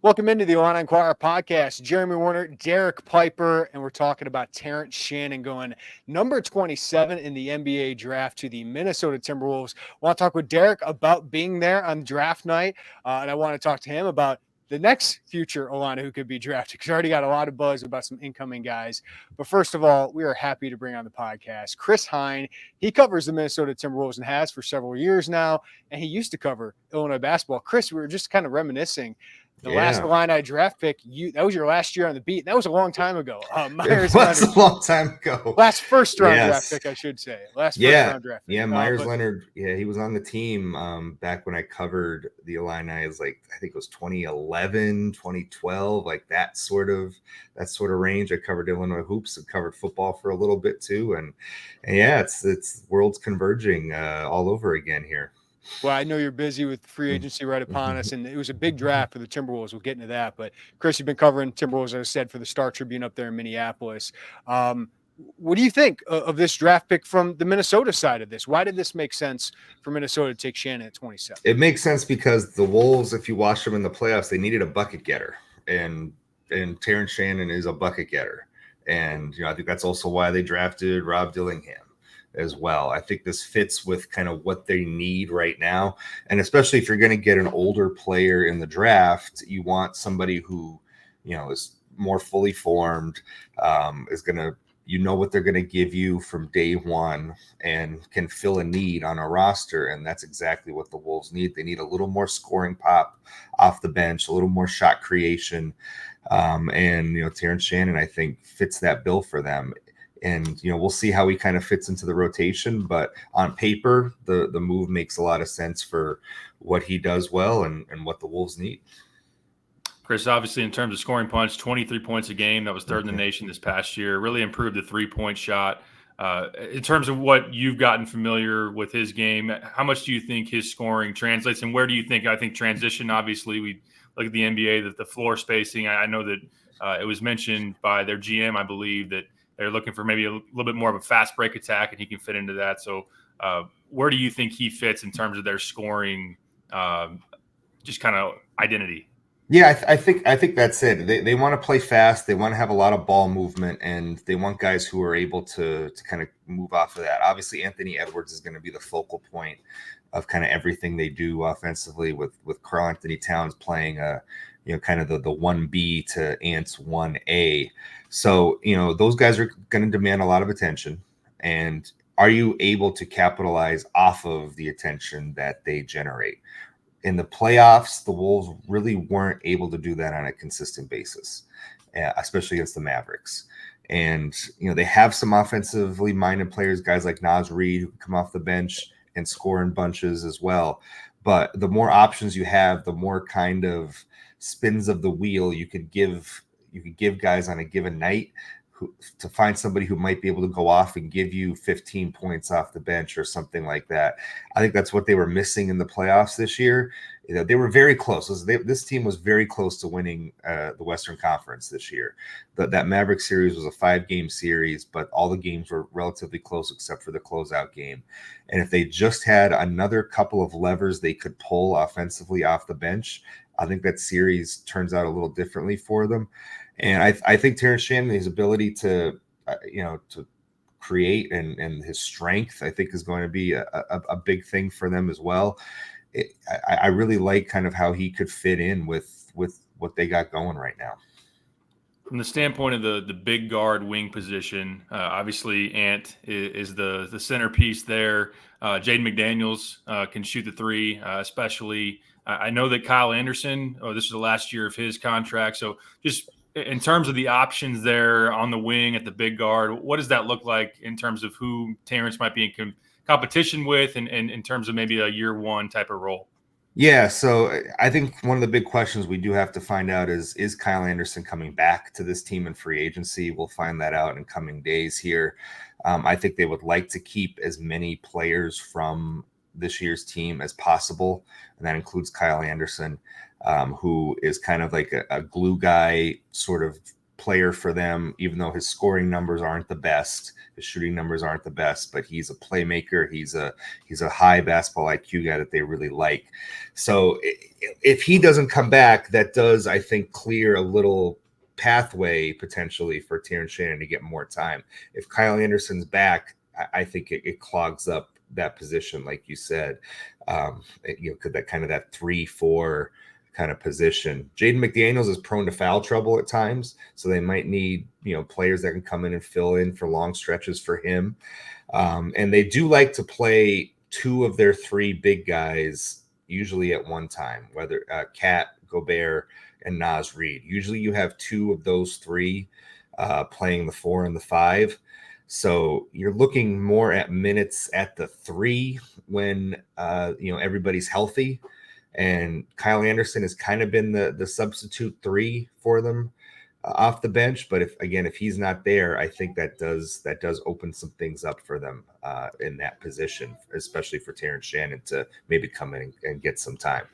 Welcome into the Illini Inquirer Podcast. Jeremy Werner, Derek Piper, and we're talking about Terrence Shannon going number 27 in the NBA draft to the Minnesota Timberwolves. I want to talk with Derek about being there on draft night, and I want to talk to him about the next future Illini who could be drafted, because I already got a lot of buzz about some incoming guys. But first of all, we are happy to bring on the podcast Chris Hine. He covers the Minnesota Timberwolves and has for several years now, and he used to cover Illinois basketball. Chris, we were just kind of reminiscing. The last Illini draft pick, that was your last year on the beat. That was a long time ago. Myers Leonard, a long time ago. Last first round draft pick, I should say. First round draft pick. Yeah, Myers Leonard. Yeah, he was on the team back when I covered the Illini. It was I think it was 2011, 2012, like that sort of range. I covered Illinois hoops and covered football for a little bit too. And yeah, it's worlds converging all over again here. Well, I know you're busy with free agency right upon us, and it was a big draft for the Timberwolves. We'll get into that. But, Chris, you've been covering Timberwolves, as I said, for the Star Tribune up there in Minneapolis. What do you think of this draft pick from the Minnesota side of this? Why did this make sense for Minnesota to take Shannon at 27? It makes sense because the Wolves, if you watch them in the playoffs, they needed a bucket getter, and Terrence Shannon is a bucket getter. And, I think that's also why they drafted Rob Dillingham as well. I think this fits with kind of what they need right now. And especially if you're going to get an older player in the draft, you want somebody who, is more fully formed, is going to, what they're going to give you from day one and can fill a need on a roster. And that's exactly what the Wolves need. They need a little more scoring pop off the bench, a little more shot creation. And Terrence Shannon, I think, fits that bill for them. And, we'll see how he kind of fits into the rotation. But on paper, the move makes a lot of sense for what he does well and what the Wolves need. Chris, obviously, in terms of scoring punch, 23 points a game. That was third in the nation this past year. Really improved the three-point shot. In terms of what you've gotten familiar with his game, how much do you think his scoring translates? And where do you think – I think transition, obviously, we look at the NBA, that the floor spacing. I know that it was mentioned by their GM, I believe, that they're looking for maybe a little bit more of a fast break attack, and he can fit into that. So where do you think he fits in terms of their scoring, just kind of identity? Yeah, I think that's it. They want to play fast. They want to have a lot of ball movement, and they want guys who are able to kind of move off of that. Obviously, Anthony Edwards is going to be the focal point of kind of everything they do offensively, with Karl Anthony Towns playing kind of the 1B to Ant's 1A. So, those guys are going to demand a lot of attention. And are you able to capitalize off of the attention that they generate? In the playoffs, the Wolves really weren't able to do that on a consistent basis, especially against the Mavericks. And, they have some offensively minded players, guys like Naz Reid, who can come off the bench and score in bunches as well. But the more options you have, the more kind of spins of the wheel you could give guys on a given night to find somebody who might be able to go off and give you 15 points off the bench or something like that. I think that's what they were missing in the playoffs this year. They were very close. This team was very close to winning the Western Conference this year. That Maverick series was a 5-game series, but all the games were relatively close except for the closeout game. And if they just had another couple of levers they could pull offensively off the bench, I think that series turns out a little differently for them. And I think Terrence Shannon, his ability to create and his strength, I think, is going to be a big thing for them as well. I really like kind of how he could fit in with what they got going right now. From the standpoint of the big guard wing position, obviously Ant is the centerpiece there. Jaden McDaniels can shoot the three, especially. I know that Kyle Anderson, this is the last year of his contract. So just in terms of the options there on the wing at the big guard, what does that look like in terms of who Terrence might be in competition with and in terms of maybe a year one type of role? Yeah, so I think one of the big questions we do have to find out is Kyle Anderson coming back to this team in free agency? We'll find that out in coming days here. I think they would like to keep as many players from this year's team as possible, and that includes Kyle Anderson, who is kind of like a glue guy sort of player for them, even though his scoring numbers aren't the best, his shooting numbers aren't the best, but he's a playmaker. He's a high basketball IQ guy that they really like. So if he doesn't come back, that does, I think, clear a little pathway potentially for Terrence Shannon to get more time. If Kyle Anderson's back, I think it clogs up that position, like you said. Could that kind of that 3-4 kind of position. Jaden McDaniels is prone to foul trouble at times, so they might need players that can come in and fill in for long stretches for him. And they do like to play two of their three big guys usually at one time, whether Cat, Gobert, and Naz Reid. Usually you have two of those three playing the 4 and the 5. So you're looking more at minutes at the 3 when everybody's healthy. And Kyle Anderson has kind of been the substitute 3 for them off the bench. But if he's not there, I think that does open some things up for them in that position, especially for Terrence Shannon to maybe come in and get some time.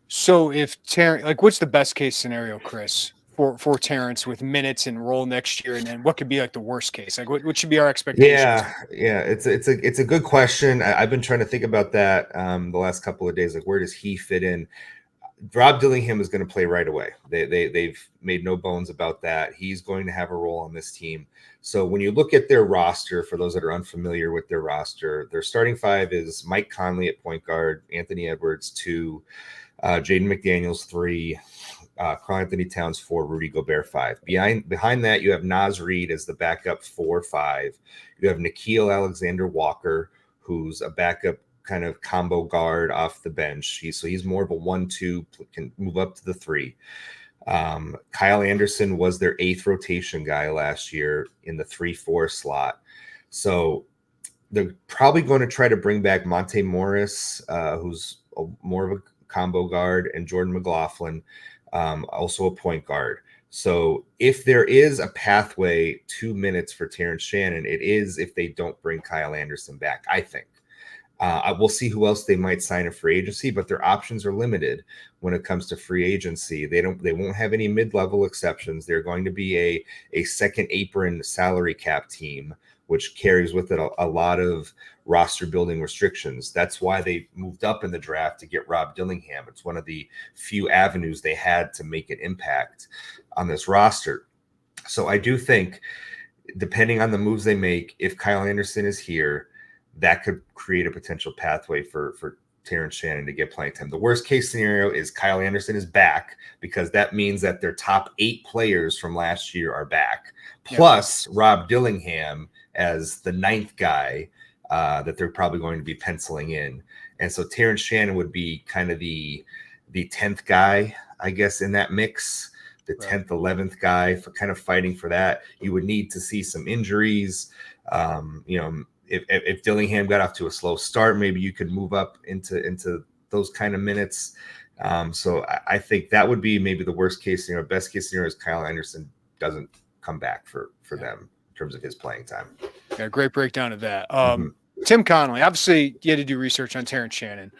So if Terrence, what's the best case scenario, Chris, for Terrence with minutes and role next year, and then what could be the worst case? What should be our expectations? Yeah, it's a good question. I've been trying to think about that the last couple of days. Where does he fit in? Rob Dillingham is going to play right away. They've made no bones about that. He's going to have a role on this team. So when you look at their roster, for those that are unfamiliar with their roster, their starting 5 is Mike Conley at point guard, Anthony Edwards 2, Jaden McDaniels 3, Karl-Anthony Towns 4, Rudy Gobert 5. Behind that, you have Naz Reid as the backup 4-5. You have Nickeil Alexander-Walker, who's a backup kind of combo guard off the bench. He's more of a 1-2, can move up to the 3. Kyle Anderson was their 8th rotation guy last year in the 3-4 slot. So they're probably going to try to bring back Monte Morris, who's more of a combo guard, and Jordan McLaughlin, also a point guard. So if there is a pathway 2 minutes for Terrence Shannon, it is if they don't bring Kyle Anderson back, I think. I will see who else they might sign in free agency, but their options are limited when it comes to free agency. They won't have any mid-level exceptions. They're going to be a second apron salary cap team, which carries with it a lot of roster building restrictions. That's why they moved up in the draft to get Rob Dillingham. It's one of the few avenues they had to make an impact on this roster. So I do think, depending on the moves they make, if Kyle Anderson is here, that could create a potential pathway for Terrence Shannon to get playing time. The worst case scenario is Kyle Anderson is back, because that means that their top 8 players from last year are back, plus Rob Dillingham as the 9th guy that they're probably going to be penciling in. And so Terrence Shannon would be kind of the 10th guy, I guess, in that mix, the 10th, 11th guy, for kind of fighting for that. You would need to see some injuries. If Dillingham got off to a slow start, maybe you could move up into those kind of minutes. So I think that would be maybe the worst case scenario. Best case scenario is Kyle Anderson doesn't come back for them in terms of his playing time. Yeah, great breakdown of that. Tim Connelly, obviously you had to do research on Terrence Shannon.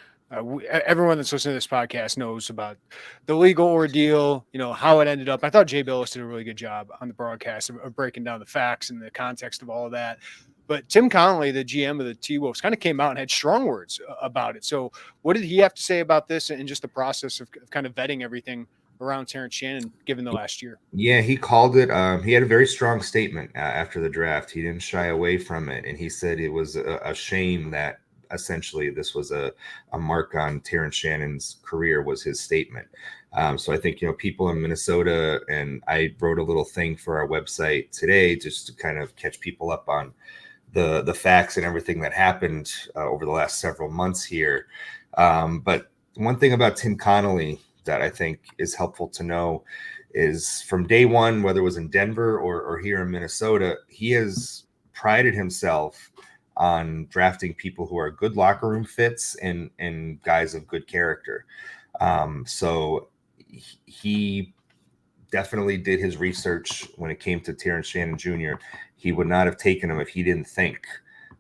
Everyone that's listening to this podcast knows about the legal ordeal, how it ended up. I thought Jay Bilas did a really good job on the broadcast of breaking down the facts and the context of all of that. But Tim Connelly, the GM of the T-Wolves, kind of came out and had strong words about it. So what did he have to say about this and just the process of kind of vetting everything around Terrence Shannon given the last year? Yeah, he called it. He had a very strong statement after the draft. He didn't shy away from it. And he said it was a shame that essentially this was a mark on Terrence Shannon's career, was his statement. So I think, people in Minnesota, and I wrote a little thing for our website today just to kind of catch people up on the facts and everything that happened over the last several months here. But one thing about Tim Connelly that I think is helpful to know is, from day one, whether it was in Denver or here in Minnesota, he has prided himself on drafting people who are good locker room fits and guys of good character. So he definitely did his research when it came to Terrence Shannon Jr. He would not have taken him if he didn't think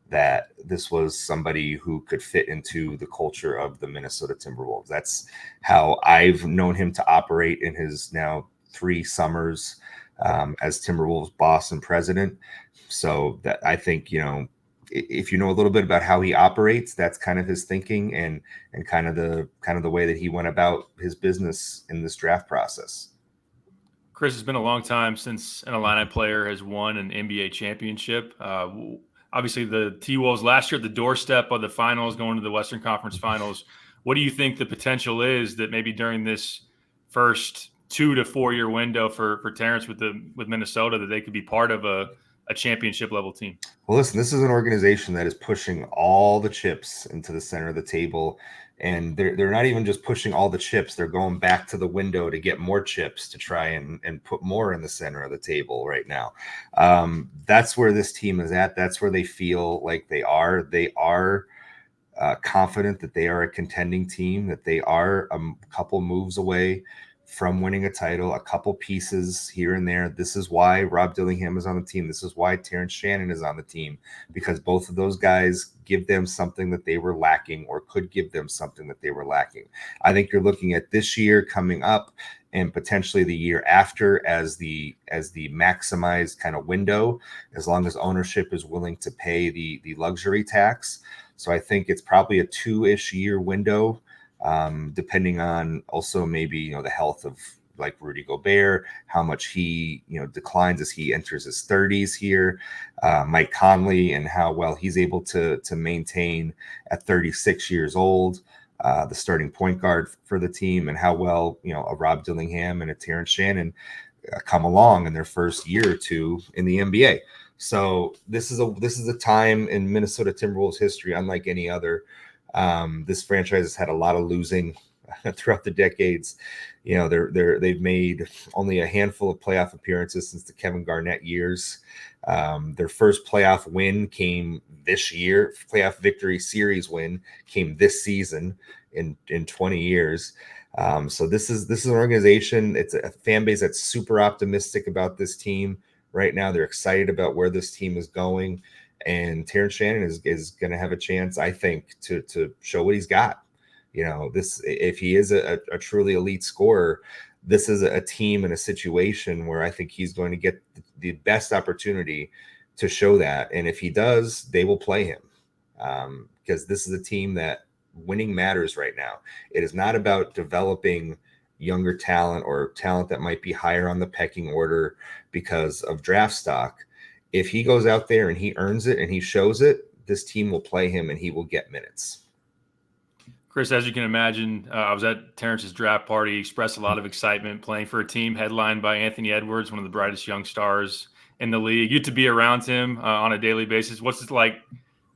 that this was somebody who could fit into the culture of the Minnesota Timberwolves. That's how I've known him to operate in his now 3 summers as Timberwolves boss and president. So that I think, if you know a little bit about how he operates, that's kind of his thinking and kind of the way that he went about his business in this draft process. Chris, it's been a long time since an Illini player has won an NBA championship. Obviously, the T-Wolves last year at the doorstep of the finals, going to the Western Conference Finals. What do you think the potential is that maybe during this first 2 to 4 year window for Terrence with Minnesota, that they could be part of a championship level team? Well, listen, this is an organization that is pushing all the chips into the center of the table. And they're not even just pushing all the chips. They're going back to the window to get more chips to try and put more in the center of the table right now. That's where this team is at. That's where they feel like they are. They are confident that they are a contending team, that they are a couple moves away from winning a title, a couple pieces here and there. This is why Rob Dillingham is on the team. This is why Terrence Shannon is on the team, because both of those guys give them something that they were lacking, or could give them something that they were lacking. I think you're looking at this year coming up and potentially the year after as the maximized kind of window, as long as ownership is willing to pay the luxury tax. So I think it's probably a 2-ish year window, depending on also maybe, the health of like Rudy Gobert, how much he, declines as he enters his 30s here, Mike Conley, and how well he's able to maintain at 36 years old, the starting point guard for the team, and how well, a Rob Dillingham and a Terrence Shannon come along in their first year or two in the NBA. So this is a time in Minnesota Timberwolves history unlike any other. This franchise has had a lot of losing throughout the decades. They've made only a handful of playoff appearances since the Kevin Garnett years. Their first playoff win came this year. Playoff victory series win came this season in 20 years. So this is an organization. It's a fan base that's super optimistic about this team right now. They're excited about where this team is going. And Terrence Shannon is going to have a chance, I think, to show what he's got. If he is a truly elite scorer, this is a team in a situation where I think he's going to get the best opportunity to show that. And if he does, they will play him, because this is a team that winning matters right now. It is not about developing younger talent or talent that might be higher on the pecking order because of draft stock. If he goes out there and he earns it and he shows it, this team will play him and he will get minutes. Chris, as you can imagine, I was at Terrence's draft party. He expressed a lot of excitement playing for a team headlined by Anthony Edwards, one of the brightest young stars in the league. You get to be around him on a daily basis. What's it like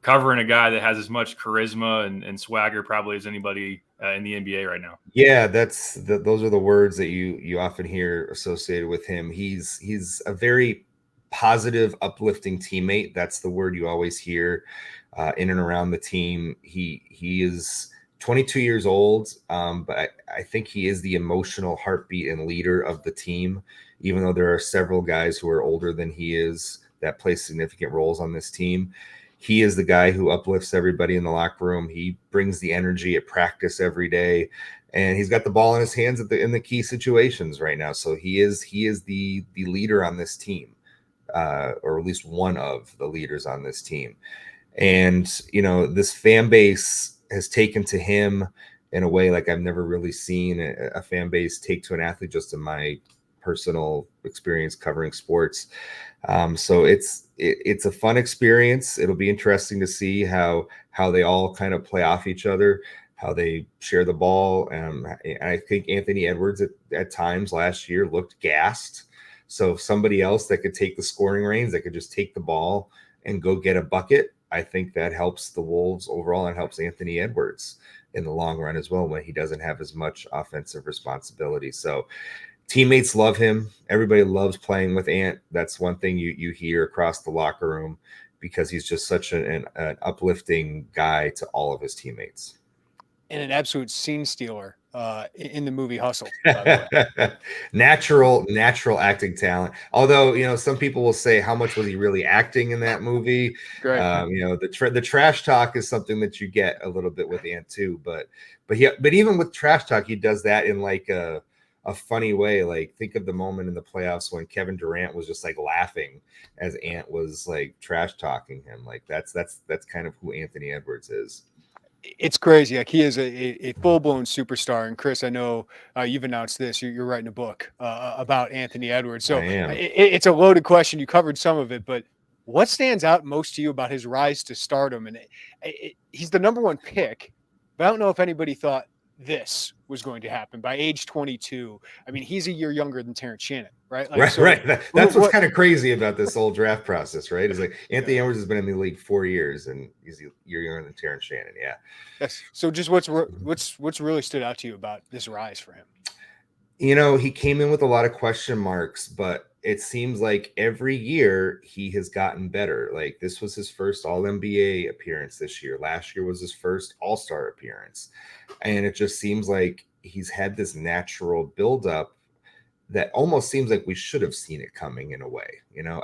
covering a guy that has as much charisma and swagger probably as anybody in the NBA right now? Yeah, those are the words that you often hear associated with him. He's a very positive, uplifting teammate. That's the word you always hear in and around the team. He is 22 years old, but I think he is the emotional heartbeat and leader of the team, even though there are several guys who are older than he is that play significant roles on this team. He is the guy who uplifts everybody in the locker room. He brings the energy at practice every day, and he's got the ball in his hands in the key situations right now. So he is the leader on this team. Or at least one of the leaders on this team. And, this fan base has taken to him in a way like I've never really seen a fan base take to an athlete, just in my personal experience covering sports. So it's a fun experience. It'll be interesting to see how they all kind of play off each other, how they share the ball. I think Anthony Edwards at times last year looked gassed. So somebody else that could take the scoring reins, that could just take the ball and go get a bucket, I think that helps the Wolves overall and helps Anthony Edwards in the long run as well when he doesn't have as much offensive responsibility. So teammates love him. Everybody loves playing with Ant. That's one thing you hear across the locker room, because he's just such an uplifting guy to all of his teammates. And an absolute scene stealer in the movie Hustle. By the way. Natural acting talent. Although, some people will say, how much was he really acting in that movie? Great. The trash talk is something that you get a little bit with Ant too, but even with trash talk, he does that in like a a funny way. Like, think of the moment in the playoffs when Kevin Durant was just like laughing as Ant was like trash talking him. Like, that's kind of who Anthony Edwards is. It's crazy. Like, he is a full-blown superstar. And Chris, I know you've announced this. You're writing a book about Anthony Edwards. So I am. It's a loaded question. You covered some of it, but what stands out most to you about his rise to stardom? And he's the number one pick, but I don't know if anybody thought this was going to happen by age 22. I mean, he's a year younger than Terrence Shannon, right? Like, right, so right. That's what's kind of crazy about this whole draft process, right? Is like Anthony Edwards has been in the league 4 years, and he's a year younger than Terrence Shannon. Yeah. Yes. So just what's really stood out to you about this rise for him? You know, he came in with a lot of question marks, but it seems like every year he has gotten better. Like, this was his first All-NBA appearance this year. Last year was his first All-Star appearance. And it just seems like he's had this natural buildup that almost seems like we should have seen it coming in a way. You know,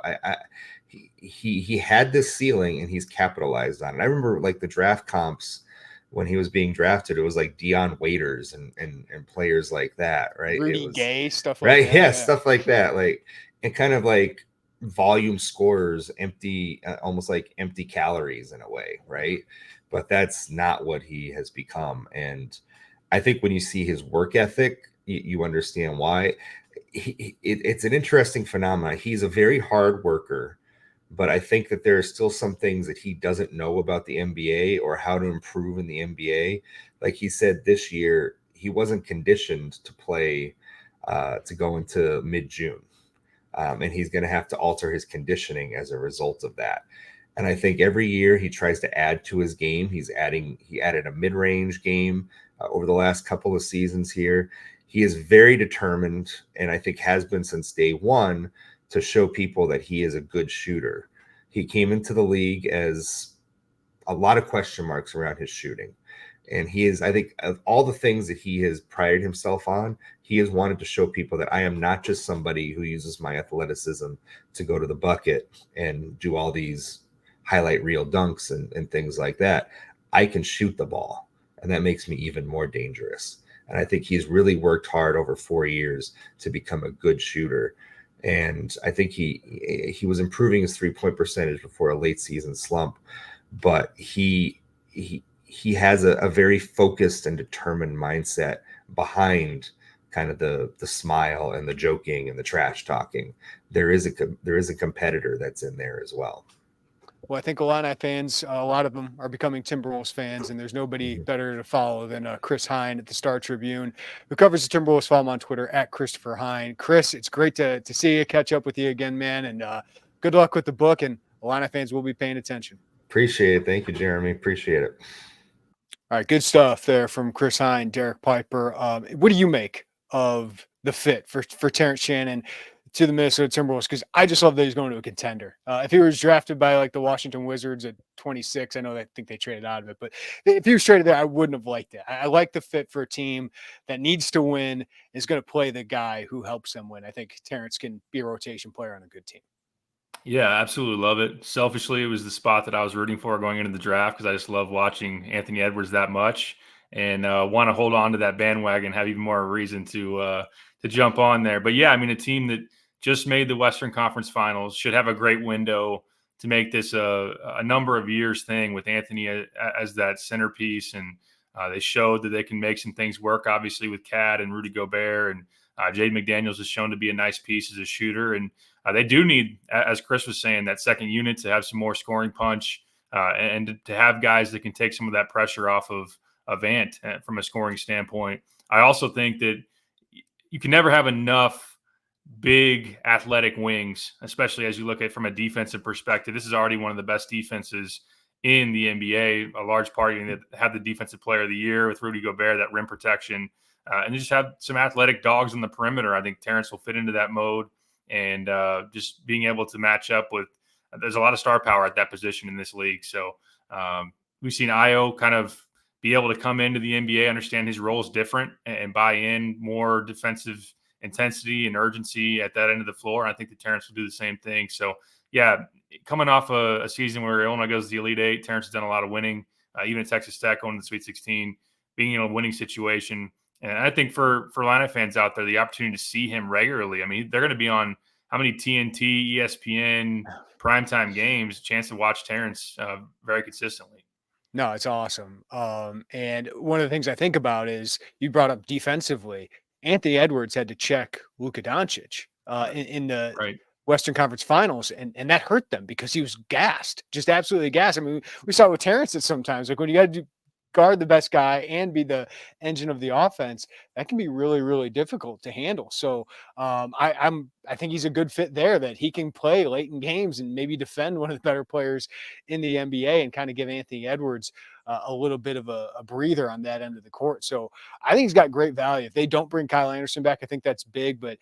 he had this ceiling and he's capitalized on it. I remember like the draft comps when he was being drafted, it was like Dion Waiters and players like that, right? Rudy it was, Gay, stuff like right? that. Yeah, stuff like that. Like, and kind of like volume scorers, empty, almost like empty calories in a way, right? But that's not what he has become. And I think when you see his work ethic, you understand why. It's an interesting phenomenon. He's a very hard worker, but I think that there are still some things that he doesn't know about the NBA or how to improve in the NBA. Like he said, this year, he wasn't conditioned to play, to go into mid-June. And he's going to have to alter his conditioning as a result of that. And I think every year he tries to add to his game. He added a mid-range game over the last couple of seasons here. He is very determined, and I think has been since day one, to show people that he is a good shooter. He came into the league as a lot of question marks around his shooting. And he is, I think, of all the things that he has prided himself on, he has wanted to show people that I am not just somebody who uses my athleticism to go to the bucket and do all these highlight reel dunks and things like that. I can shoot the ball, and that makes me even more dangerous. And I think he's really worked hard over 4 years to become a good shooter. And I think he was improving his 3-point percentage before a late season slump, but he has a very focused and determined mindset behind kind of the smile and the joking and the trash talking. There is a competitor that's in there as well. Well, I think Illini fans, a lot of them are becoming Timberwolves fans, and there's nobody better to follow than Chris Hine at the Star Tribune, who covers the Timberwolves. Follow him on Twitter at Christopher Hine. Chris, it's great to see you, catch up with you again, man, and good luck with the book, and Illini fans will be paying attention. Appreciate it. Thank you, Jeremy. Appreciate it. All right, good stuff there from Chris Hine, Derek Piper. What do you make of the fit for Terrence Shannon to the Minnesota Timberwolves? Because I just love that he's going to a contender. If he was drafted by like the Washington Wizards at 26, I know I think they traded out of it, but if he was traded there, I wouldn't have liked it. I like the fit for a team that needs to win, is going to play the guy who helps them win. I think Terrence can be a rotation player on a good team. Yeah, absolutely love it. Selfishly, it was the spot that I was rooting for going into the draft because I just love watching Anthony Edwards that much, and want to hold on to that bandwagon, have even more reason to jump on there. But yeah, I mean, a team that just made the Western Conference Finals should have a great window to make this a number of years thing with Anthony as that centerpiece, and they showed that they can make some things work. Obviously, with Cat and Rudy Gobert, and Jaden McDaniels has shown to be a nice piece as a shooter, and they do need, as Chris was saying, that second unit to have some more scoring punch, and to have guys that can take some of that pressure off of Ant from a scoring standpoint. I also think that you can never have enough big athletic wings, especially as you look at it from a defensive perspective. This is already one of the best defenses in the NBA, a large part that had the defensive player of the year with Rudy Gobert, that rim protection, and you just have some athletic dogs on the perimeter. I think Terrence will fit into that mode. And just being able to match up with, there's a lot of star power at that position in this league. So we've seen Io kind of be able to come into the NBA, understand his role is different, and buy in more defensive intensity and urgency at that end of the floor. And I think the Terrence will do the same thing. So yeah, coming off a season where Illinois goes to the Elite Eight, Terrence has done a lot of winning, even at Texas Tech going to the Sweet 16, being in a winning situation. And I think for Illini fans out there, the opportunity to see him regularly, I mean, they're going to be on how many TNT, ESPN, primetime games, chance to watch Terrence very consistently. No, it's awesome. And one of the things I think about is you brought up defensively. Anthony Edwards had to check Luka Doncic in the Right. Western Conference Finals, and that hurt them because he was gassed, just absolutely gassed. I mean, we saw it with Terrences sometimes, like when you got to guard the best guy and be the engine of the offense, that can be really, really difficult to handle. So I think he's a good fit there, that he can play late in games and maybe defend one of the better players in the NBA and kind of give Anthony Edwards a little bit of a breather on that end of the court. So I think he's got great value. If they don't bring Kyle Anderson back, I think that's big. But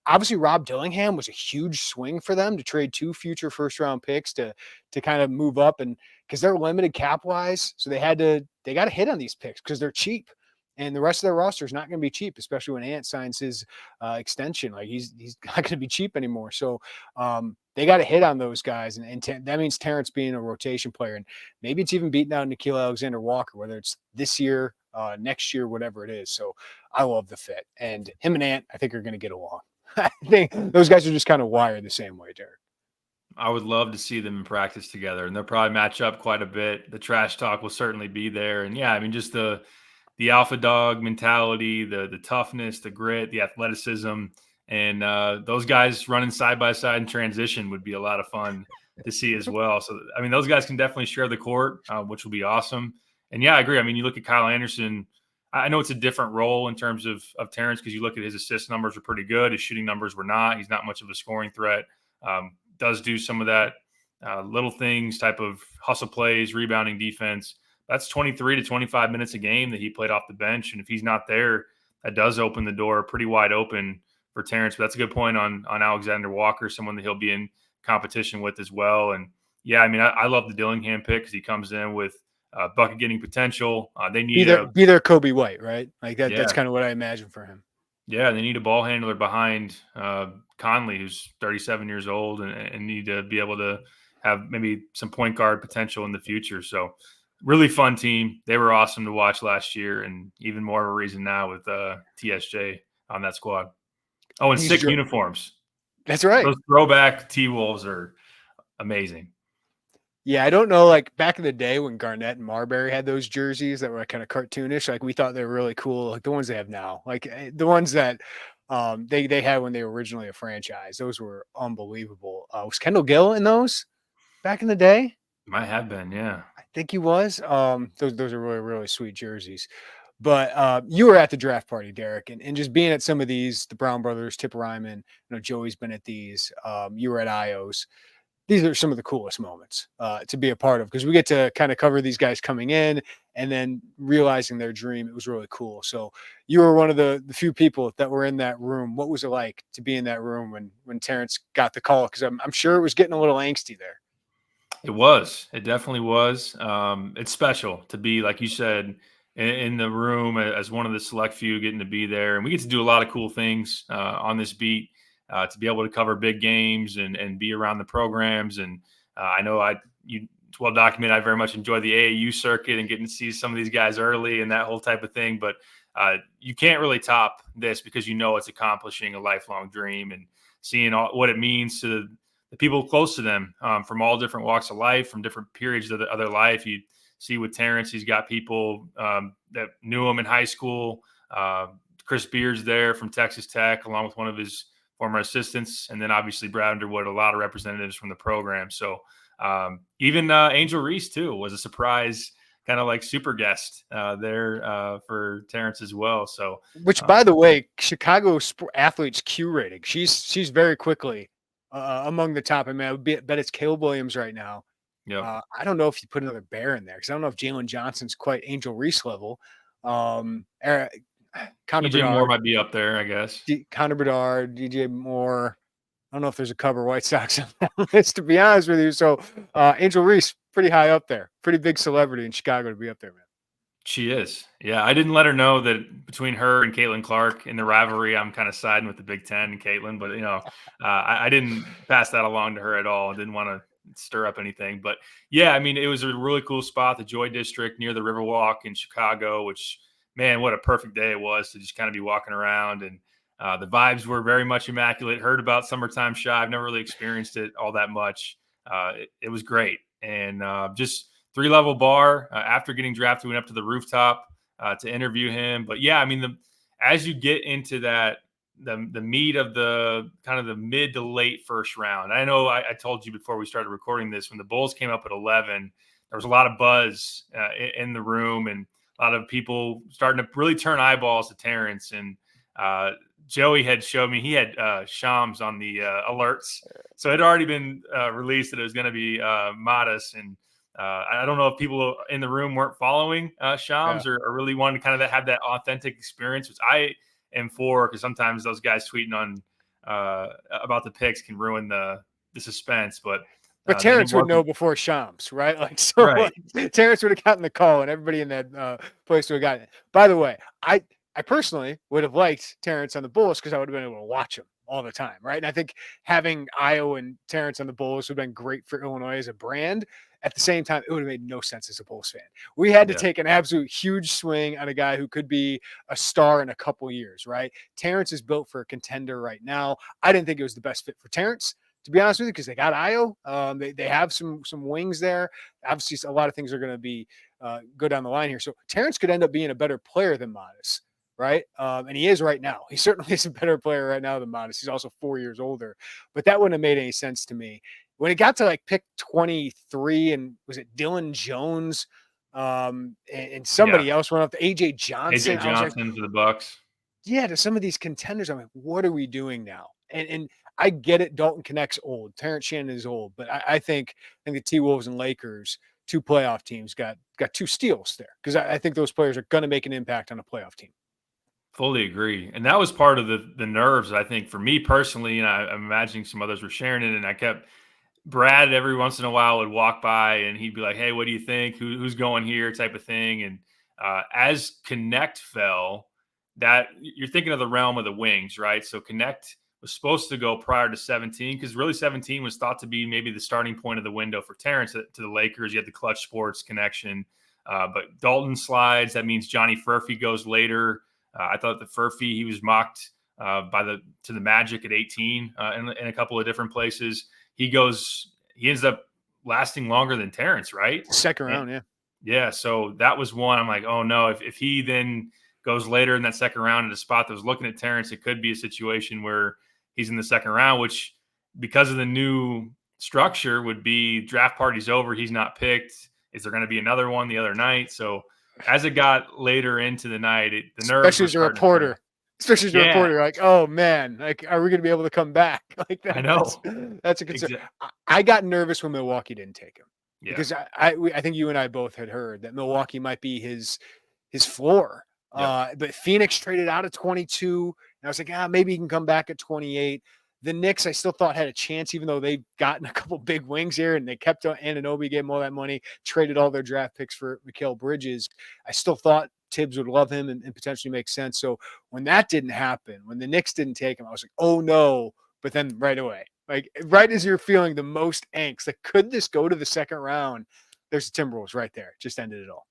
obviously Rob Dillingham was a huge swing for them to trade 2 future first round picks to kind of move up, and because they're limited cap wise, so they got to hit on these picks because they're cheap. And the rest of their roster is not going to be cheap, especially when Ant signs his extension. Like he's not going to be cheap anymore. So they got to hit on those guys, and that means Terrence being a rotation player, and maybe it's even beating out Nickeil Alexander-Walker, whether it's this year, next year, whatever it is. So I love the fit, and him and Ant, I think, are going to get along. I think those guys are just kind of wired the same way, Derek. I would love to see them in practice together, and they'll probably match up quite a bit. The trash talk will certainly be there, and yeah, I mean, just the alpha dog mentality, the toughness, the grit, the athleticism, and those guys running side by side in transition would be a lot of fun to see as well. So, I mean, those guys can definitely share the court, which will be awesome. And yeah, I agree. I mean, you look at Kyle Anderson. I know it's a different role in terms of Terrence, because you look at his assist numbers are pretty good. His shooting numbers were not. He's not much of a scoring threat. Does do some of that little things, type of hustle plays, rebounding defense. That's 23 to 25 minutes a game that he played off the bench. And if he's not there, that does open the door pretty wide open for Terrence. But that's a good point on Alexander Walker, someone that he'll be in competition with as well. And yeah, I mean, I love the Dillingham pick because he comes in with bucket getting potential. They need be their Kobe White, right? Like that. Yeah. That's kind of what I imagine for him. Yeah, they need a ball handler behind Conley, who's 37 years old, and need to be able to have maybe some point guard potential in the future. So really fun team. They were awesome to watch last year, and even more of a reason now with TSJ on that squad. Oh, and sick uniforms. That's right. Those throwback T-Wolves are amazing. Yeah, I don't know, like back in the day when Garnett and Marbury had those jerseys that were kind of cartoonish, like we thought they were really cool, like the ones they have now. Like the ones that they had when they were originally a franchise. Those were unbelievable. Was Kendall Gill in those back in the day? Might have been, yeah. I think he was. Those are really, really sweet jerseys. But you were at the draft party, Derek, and just being at some of these, the Brown brothers, Tip Ryman, Joey's been at these. You were at IO's. These are some of the coolest moments to be a part of, because we get to kind of cover these guys coming in and then realizing their dream. It was really cool. So you were one of the few people that were in that room. What was it like to be in that room when Terrence got the call? Because I'm sure it was getting a little angsty there. It was. It definitely was. It's special to be, like you said, in the room as one of the select few getting to be there. And we get to do a lot of cool things on this beat. To be able to cover big games and be around the programs. And I know it's well documented. I very much enjoy the AAU circuit and getting to see some of these guys early and that whole type of thing. But you can't really top this, because it's accomplishing a lifelong dream and seeing what it means to the people close to them from all different walks of life, from different periods of their life. You see with Terrence, he's got people that knew him in high school. Chris Beard's there from Texas Tech, along with one of his former assistants, and then obviously Brad Underwood, a lot of representatives from the program. So even Angel Reese too was a surprise, kind of like super guest there for Terrence as well. So, which, by the way, Chicago athletes Q rating, she's very quickly among the top. I mean, I bet it's Caleb Williams right now. Yeah, I don't know if you put another Bear in there, because I don't know if Jalen Johnson's quite Angel Reese level. Connor DJ Moore might be up there, I guess. Connor Bedard, DJ Moore. I don't know if there's a Cubber White Sox on that list, to be honest with you. So Angel Reese, pretty high up there. Pretty big celebrity in Chicago to be up there, man. She is. Yeah, I didn't let her know that between her and Caitlin Clark in the rivalry, I'm kind of siding with the Big Ten and Caitlin. But, I didn't pass that along to her at all. I didn't want to stir up anything. But, yeah, I mean, it was a really cool spot, the Joy District near the Riverwalk in Chicago, which – man, what a perfect day it was to just kind of be walking around. And the vibes were very much immaculate. Heard about Summertime Shy. I've never really experienced it all that much. It was great. And just 3-level bar. After getting drafted, we went up to the rooftop to interview him. But yeah, I mean, as you get into that, the meat of the kind of the mid to late first round. I know I told you before we started recording this, when the Bulls came up at 11, there was a lot of buzz in the room and a lot of people starting to really turn eyeballs to Terrence. And Joey had showed me he had Shams on the alerts. So it had already been released that it was going to be Modest. And I don't know if people in the room weren't following Shams or really wanted to kind of have that authentic experience, which I am for, because sometimes those guys tweeting on about the picks can ruin the suspense. But Terrence would know before Shams, right? Like, so right. Like, Terrence would have gotten the call, and everybody in that place would have gotten it. By the way, I personally would have liked Terrence on the Bulls because I would have been able to watch him all the time, right? And I think having Io and Terrence on the Bulls would have been great for Illinois as a brand. At the same time, it would have made no sense as a Bulls fan. We had to take an absolute huge swing on a guy who could be a star in a couple years, right? Terrence is built for a contender right now. I didn't think it was the best fit for Terrence, to be honest with you, because they got Io. They have some wings there. Obviously, a lot of things are going to be go down the line here. So Terrence could end up being a better player than Modest, right? And he is right now. He certainly is a better player right now than Modest. He's also 4 years older. But that wouldn't have made any sense to me. When it got to like pick 23, and was it Dylan Jones and somebody else went up to AJ Johnson? AJ Johnson for the Bucks. Yeah, to some of these contenders, I'm like, what are we doing now? And I get it. Dalton Connect's old. Terrence Shannon is old. But I think the T-Wolves and Lakers, 2 playoff teams, got 2 steals there, because I think those players are going to make an impact on a playoff team. Fully agree. And that was part of the nerves, I think, for me personally. And I'm imagining some others were sharing it. And I kept Brad every once in a while would walk by and he'd be like, hey, what do you think? Who's going here? Type of thing. And as Connect fell, that you're thinking of the realm of the wings, right? So Connect was supposed to go prior to 17, because really 17 was thought to be maybe the starting point of the window for Terrence to the Lakers. You had the Clutch Sports connection. But Dalton slides. That means Johnny Furphy goes later. I thought the Furphy, he was mocked to the Magic at 18 in a couple of different places. He ends up lasting longer than Terrence, right? Second round, yeah. Yeah, so that was one. I'm like, oh no, if he then goes later in that second round at a spot that was looking at Terrence, it could be a situation where he's in the second round, which, because of the new structure, would be draft party's over, he's not picked. Is there going to be another one the other night? So as it got later into the night, the nerves. Especially as a reporter. Like, oh man, like, are we going to be able to come back? Like that. I know. That's a concern. I got nervous when Milwaukee didn't take him, because I think you and I both had heard that Milwaukee might be his floor. But Phoenix traded out at 22, and I was like, maybe he can come back at 28. The Knicks, I still thought, had a chance, even though they've gotten a couple big wings here, and they kept Anunoby, gave him all that money, traded all their draft picks for Mikal Bridges. I still thought Tibbs would love him and potentially make sense. So when that didn't happen, when the Knicks didn't take him, I was like, oh no. But then right away, like right as you're feeling the most angst, like, could this go to the second round? There's the Timberwolves right there. Just ended it all.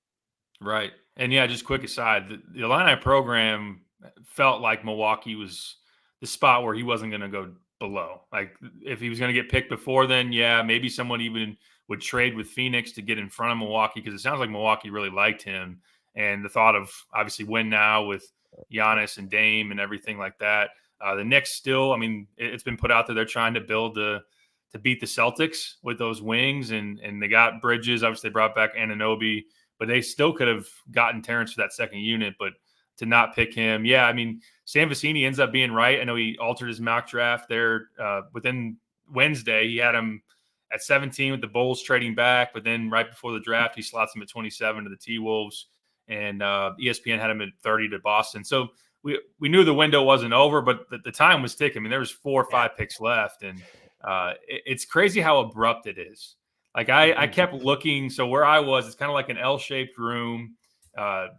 Right. And yeah, just quick aside, the Illini program felt like Milwaukee was the spot where he wasn't going to go below. Like, if he was going to get picked before then, maybe someone even would trade with Phoenix to get in front of Milwaukee, because it sounds like Milwaukee really liked him. And the thought of obviously win now with Giannis and Dame and everything like that. The Knicks still, I mean, it's been put out there, they're trying to build to beat the Celtics with those wings, and they got Bridges. Obviously, they brought back Anunoby, but they still could have gotten Terrence for that second unit, but to not pick him. Yeah, I mean, Sam Vecini ends up being right. I know he altered his mock draft there within Wednesday. He had him at 17 with the Bulls trading back, but then right before the draft, he slots him at 27 to the T-Wolves, and ESPN had him at 30 to Boston. So we knew the window wasn't over, but the time was ticking. I mean, there was 4 or 5 picks left, and it's crazy how abrupt it is. Like, I kept looking. So where I was, it's kind of like an L-shaped room.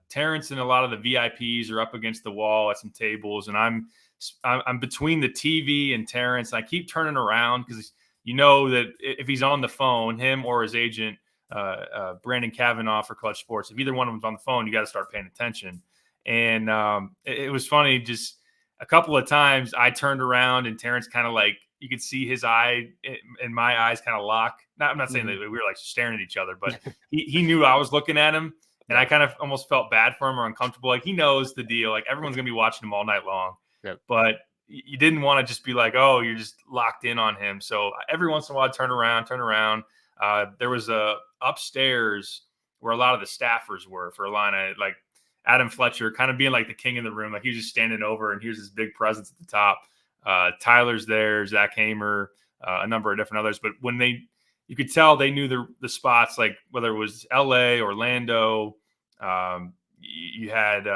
Terrence and a lot of the VIPs are up against the wall at some tables, and I'm between the TV and Terrence. I keep turning around because you know that if he's on the phone, him or his agent, Brandon Kavanaugh for Clutch Sports, if either one of them's on the phone, you got to start paying attention. And it was funny. Just a couple of times I turned around and Terrence kind of like, you could see his eye and my eyes kind of lock. I'm not saying that we were like staring at each other, but he knew I was looking at him. And I kind of almost felt bad for him or uncomfortable. Like, he knows the deal. Like, everyone's going to be watching him all night long. Yep. But you didn't want to just be like, oh, you're just locked in on him. So every once in a while, turn around. There was a upstairs where a lot of the staffers were for Illini, like Adam Fletcher, kind of being like the king in the room. Like, he was just standing over, and here's this big presence at the top. Tyler's there, Zach Hamer, a number of different others. But when you could tell they knew the spots, like whether it was LA, Orlando, you had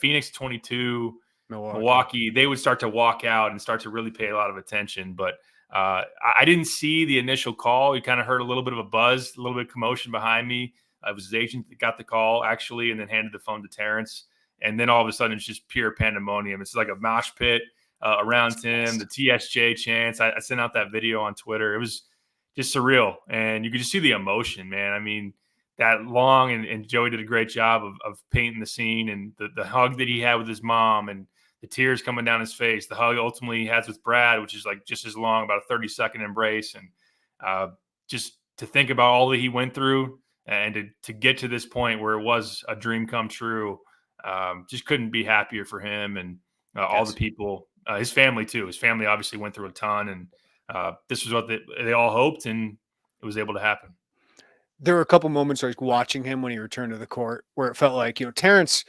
Phoenix 22, Milwaukee. They would start to walk out and start to really pay a lot of attention. But I didn't see the initial call. You kind of heard a little bit of a buzz, a little bit of commotion behind me. It was his agent that got the call, actually, and then handed the phone to Terrence. And then all of a sudden, it's just pure pandemonium. It's like a mosh pit around him, the TSJ chants. I sent out that video on Twitter. It was just surreal. And you could just see the emotion, man. I mean, that long, and Joey did a great job of painting the scene, and the hug that he had with his mom and the tears coming down his face, the hug ultimately he has with Brad, which is like just as long, about a 30-second embrace. And just to think about all that he went through and to get to this point where it was a dream come true, just couldn't be happier for him and all the people, his family too. His family obviously went through a ton, and this was what they all hoped, and it was able to happen. There were a couple moments like watching him when he returned to the court where it felt like, Terrence,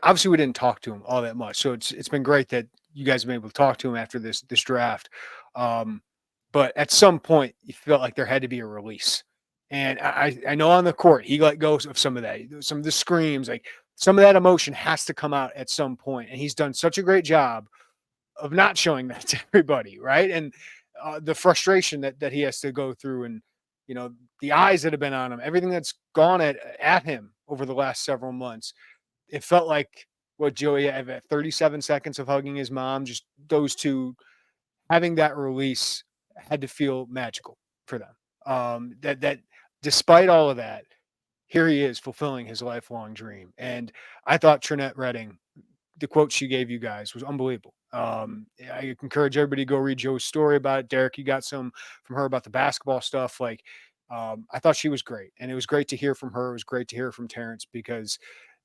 obviously we didn't talk to him all that much. So it's been great that you guys have been able to talk to him after this draft. But at some point you felt like there had to be a release. And I know on the court, he let go of some of that, some of the screams, like some of that emotion has to come out at some point. And he's done such a great job of not showing that to everybody. Right. And the frustration that he has to go through, and, the eyes that have been on him, everything that's gone at him over the last several months. It felt like what Joey had 37 seconds of hugging his mom, just those two having that release had to feel magical for them. That despite all of that, here he is fulfilling his lifelong dream. And I thought Trinette Redding, the quote she gave you guys was unbelievable. I encourage everybody to go read Joe's story about it. Derek, you got some from her about the basketball stuff. Like, I thought she was great, and it was great to hear from her. It was great to hear from Terrence, because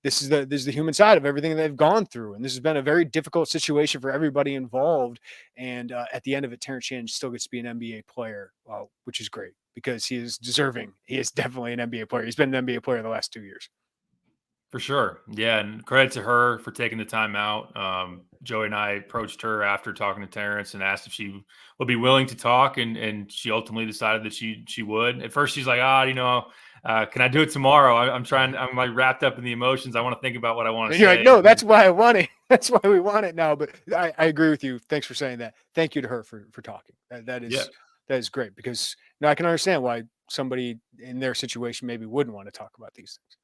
this is the human side of everything they've gone through. And this has been a very difficult situation for everybody involved. And at the end of it, Terrence Shannon still gets to be an NBA player, which is great because he is deserving. He is definitely an NBA player. He's been an NBA player the last 2 years. For sure. Yeah. And credit to her for taking the time out. Joey and I approached her after talking to Terrence and asked if she would be willing to talk. And she ultimately decided that she would. At first she's like, can I do it tomorrow? I'm like wrapped up in the emotions. I want to think about what I want to say. You're like, no, that's why I want it. That's why we want it now. But I agree with you. Thanks for saying that. Thank you to her for talking. That is great, because I can understand why somebody in their situation maybe wouldn't want to talk about these things.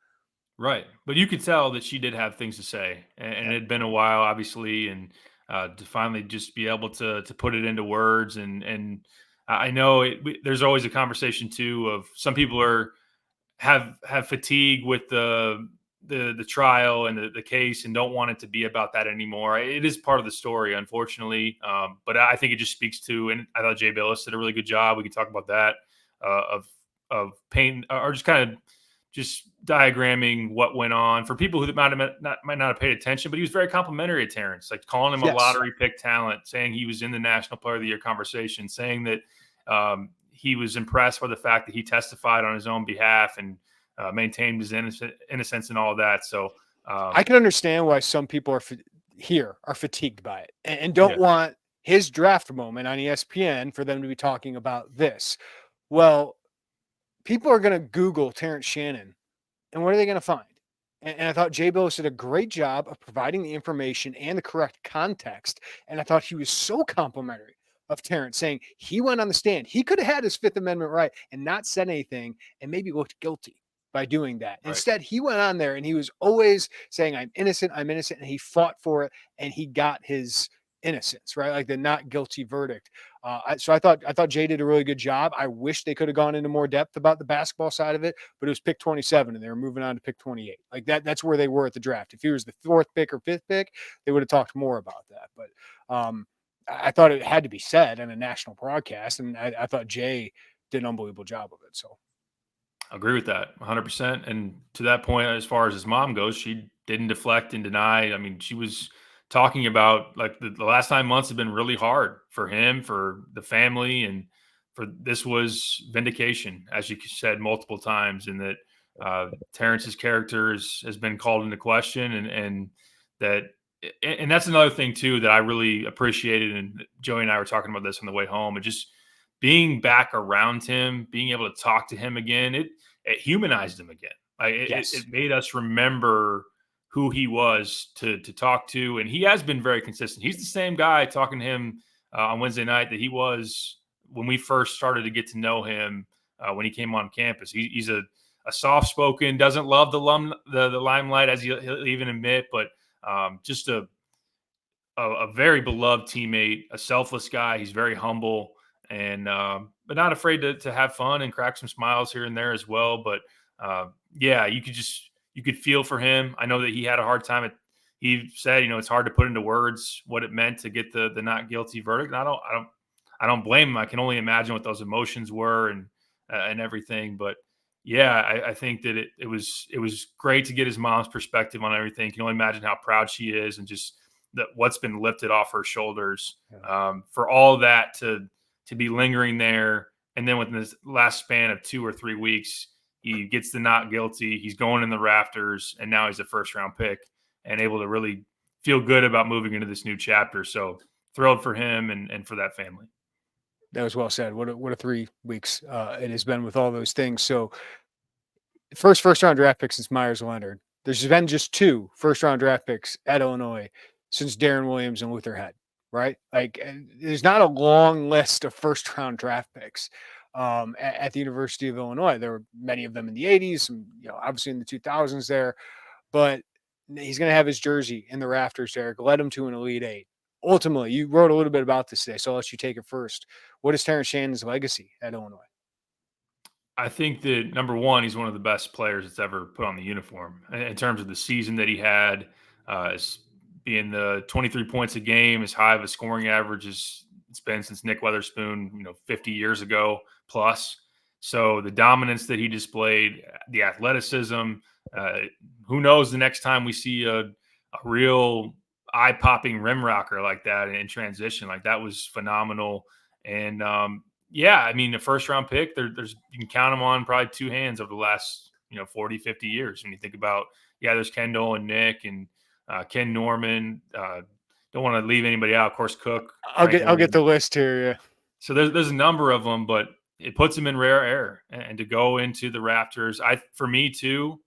Right. But you could tell that she did have things to say, and it had been a while, obviously. And to finally just be able to put it into words. And I know there's always a conversation too of some people have fatigue with the trial and the case and don't want it to be about that anymore. It is part of the story, unfortunately. But I think it just speaks to, and I thought Jay Bilas did a really good job. We can talk about that of pain, or just kind of just diagramming what went on for people who might not have paid attention. But he was very complimentary of Terrence, like calling him a lottery pick talent, saying he was in the National Player of the Year conversation, saying that he was impressed by the fact that he testified on his own behalf and maintained his innocence and all of that. So I can understand why some people are fatigued by it and don't want his draft moment on ESPN for them to be talking about this. Well, people are going to Google Terrence Shannon, and what are they going to find? And I thought Jay Bilas did a great job of providing the information and the correct context. And I thought he was so complimentary of Terrence, saying he went on the stand. He could have had his Fifth Amendment right and not said anything and maybe looked guilty by doing that. Right. Instead, he went on there and he was always saying, I'm innocent. And he fought for it, and he got his innocence, right? Like the not guilty verdict. So I thought Jay did a really good job. I wish they could have gone into more depth about the basketball side of it, but it was pick 27 and they were moving on to pick 28. Like that's where they were at the draft. If he was the 4th pick or 5th pick, they would have talked more about that. But I thought it had to be said on a national broadcast, and I thought Jay did an unbelievable job of it. So I agree with that 100%. And to that point, as far as his mom goes, she didn't deflect and deny. I mean, she was talking about like the last 9 months have been really hard for him, for the family, and for this was vindication, as you said multiple times, and that Terrence's character has been called into question, and that's another thing too that I really appreciated. And Joey and I were talking about this on the way home, and just being back around him, being able to talk to him again, it humanized him again. Like it made us remember who he was to talk to. And he has been very consistent. He's the same guy talking to him on Wednesday night that he was when we first started to get to know him when he came on campus. He's a soft-spoken, doesn't love the limelight, as he'll even admit, but just a very beloved teammate, a selfless guy. He's very humble, and but not afraid to have fun and crack some smiles here and there as well. But yeah, you could feel for him. I know that he had a hard time. He said, it's hard to put into words what it meant to get the not guilty verdict. And I don't blame him. I can only imagine what those emotions were and everything. But yeah, I think that it was great to get his mom's perspective on everything. You can only imagine how proud she is, and just what's been lifted off her shoulders for all that to be lingering there. And then within this last span of 2 or 3 weeks, he gets the not guilty. He's going in the rafters, and now he's a first-round pick and able to really feel good about moving into this new chapter. So thrilled for him and for that family. That was well said. What a 3 weeks it has been with all those things. So first-round draft pick since Myers Leonard. There's been just 2 first-round draft picks at Illinois since Darren Williams and Luther Head, right? Like there's not a long list of first-round draft picks. At the University of Illinois. There were many of them in the 80s, and obviously in the 2000s there, but he's going to have his jersey in the rafters, Derek. Led him to an Elite 8. Ultimately, you wrote a little bit about this today, so I'll let you take it first. What is Terrence Shannon's legacy at Illinois? I think that, number one, he's one of the best players that's ever put on the uniform in terms of the season that he had, being the 23 points a game, as high of a scoring average as it's been since Nick Weatherspoon, 50 years ago plus. So the dominance that he displayed, the athleticism, who knows the next time we see a real eye-popping rim rocker like that in transition. Like that was phenomenal. And yeah, I mean, the first-round pick, there's you can count them on probably 2 hands over the last 40, 50 years. When you think about, there's Kendall and Nick and Ken Norman. Don't want to leave anybody out. Of course, Cook. I'll get the list here. Yeah. So there's a number of them, but it puts them in rare air. And to go into the rafters, for me too,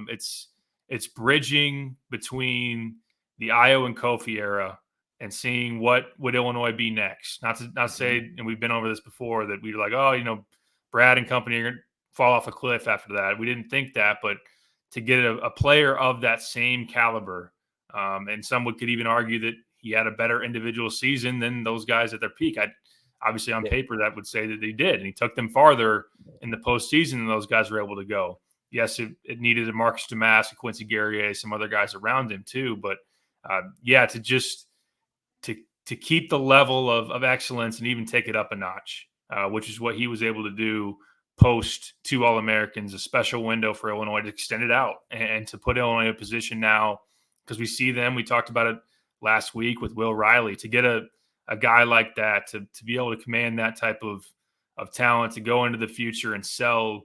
it's bridging between the Io and Kofi era and seeing what would Illinois be next. Not to say, and we've been over this before, that we were like, oh, Brad and company are going to fall off a cliff after that. We didn't think that, but to get a player of that same caliber, and some could even argue that he had a better individual season than those guys at their peak. Obviously, on paper, that would say that he did, and he took them farther in the postseason than those guys were able to go. Yes, it needed a Marcus Damas, a Quincy Guerrier, some other guys around him too, but to keep the level of excellence and even take it up a notch, which is what he was able to do post 2 All-Americans, a special window for Illinois to extend it out and to put Illinois in a position now, because we see them. We talked about it last week with Will Riley, to get a guy like that to be able to command that type of talent, to go into the future and sell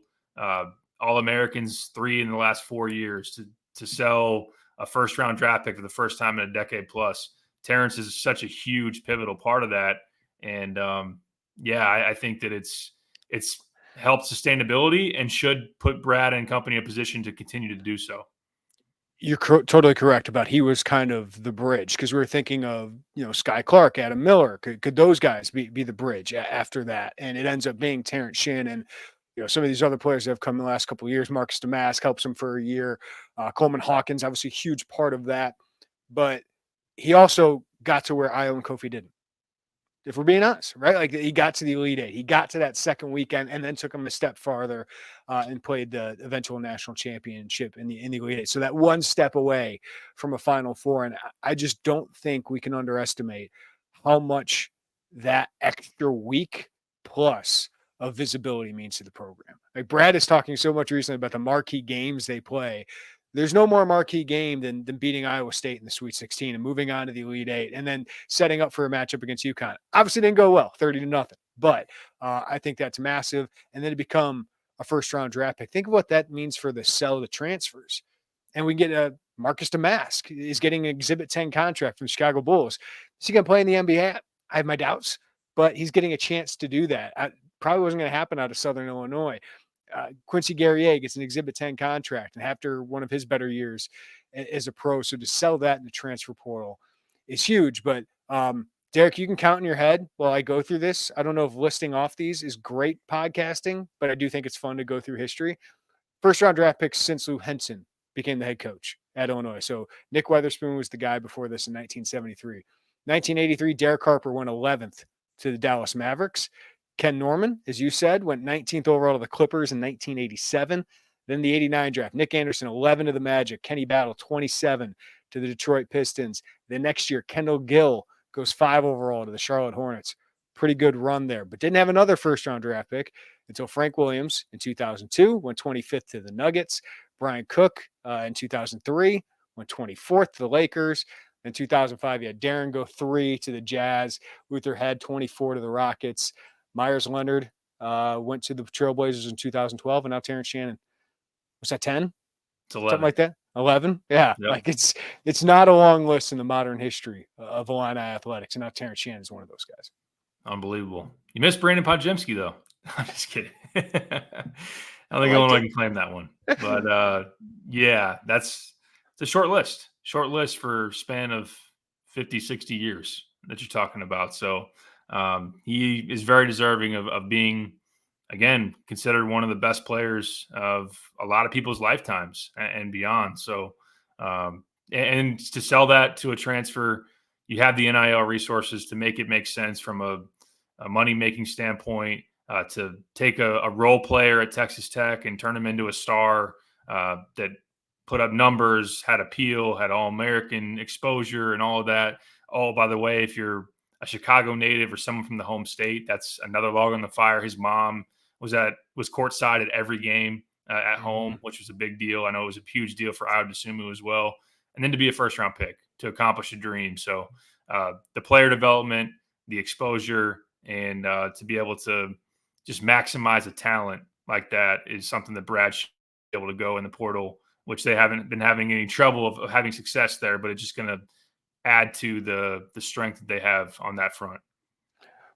All-Americans 3 in the last 4 years, to sell a first-round draft pick for the first time in a decade plus. Terrence is such a huge pivotal part of that. And I think that it's helped sustainability and should put Brad and company in a position to continue to do so. You're totally correct about he was kind of the bridge, because we were thinking of, Sky Clark, Adam Miller. Could those guys be the bridge after that? And it ends up being Terrence Shannon. Some of these other players that have come in the last couple of years, Marcus Damas helps him for a year. Coleman Hawkins, obviously a huge part of that. But he also got to where Io and Kofi didn't. If we're being honest, right? Like he got to the Elite Eight, he got to that second weekend, and then took him a step farther and played the eventual national championship in the Elite Eight. So that one step away from a Final Four, and I just don't think we can underestimate how much that extra week plus of visibility means to the program. Like Brad is talking so much recently about the marquee games they play. There's no more marquee game than beating Iowa State in the Sweet 16 and moving on to the Elite Eight and then setting up for a matchup against UConn. Obviously didn't go well, 30-0, but I think that's massive. And then to become a first-round draft pick, think of what that means for the sell of the transfers. And we get a Marcus Damask is getting an Exhibit 10 contract from Chicago Bulls. Is he going to play in the NBA? I have my doubts, but he's getting a chance to do that. Probably wasn't going to happen out of Southern Illinois. Quincy Guerrier gets an Exhibit 10 contract and after one of his better years as a pro. So to sell that in the transfer portal is huge. But Derek, you can count in your head while I go through this. I don't know if listing off these is great podcasting, but I do think it's fun to go through history. First round draft pick since Lou Henson became the head coach at Illinois. So Nick Weatherspoon was the guy before this in 1973. 1983, Derek Harper went 11th to the Dallas Mavericks. Ken Norman, as you said, went 19th overall to the Clippers in 1987. Then the 89 draft, Nick Anderson, 11 to the Magic. Kenny Battle, 27 to the Detroit Pistons. The next year, Kendall Gill goes 5 overall to the Charlotte Hornets. Pretty good run there, but didn't have another first-round draft pick until Frank Williams in 2002, went 25th to the Nuggets. Brian Cook in 2003, went 24th to the Lakers. In 2005, you had Darren go 3 to the Jazz. Luther Head, 24 to the Rockets. Myers Leonard went to the Trailblazers in 2012, and now Terrence Shannon. Was that 10? It's 11. Something like that? 11? Yeah. Yep. Like it's not a long list in the modern history of Illini athletics, and now Terrence Shannon is one of those guys. Unbelievable. You missed Brandon Podjemski, though. I'm just kidding. I don't think anyone can claim that one. But, yeah, it's a short list. Short list for a span of 50, 60 years that you're talking about. So, he is very deserving of being, again, considered one of the best players of a lot of people's lifetimes and beyond. So, and to sell that to a transfer, you have the NIL resources to make it make sense from a money-making standpoint, to take a role player at Texas Tech and turn him into a star that put up numbers, had appeal, had All-American exposure and all of that. Oh, by the way, if you're a Chicago native or someone from the home state, that's another log on the fire. His mom was courtside at every game at home, which was a big deal. I know it was a huge deal for Io DeSumo as well. And then to be a first-round pick to accomplish a dream. So the player development, the exposure, and to be able to just maximize a talent like that is something that Brad should be able to go in the portal, which they haven't been having any trouble of having success there, but it's just going to add to the strength that they have on that front.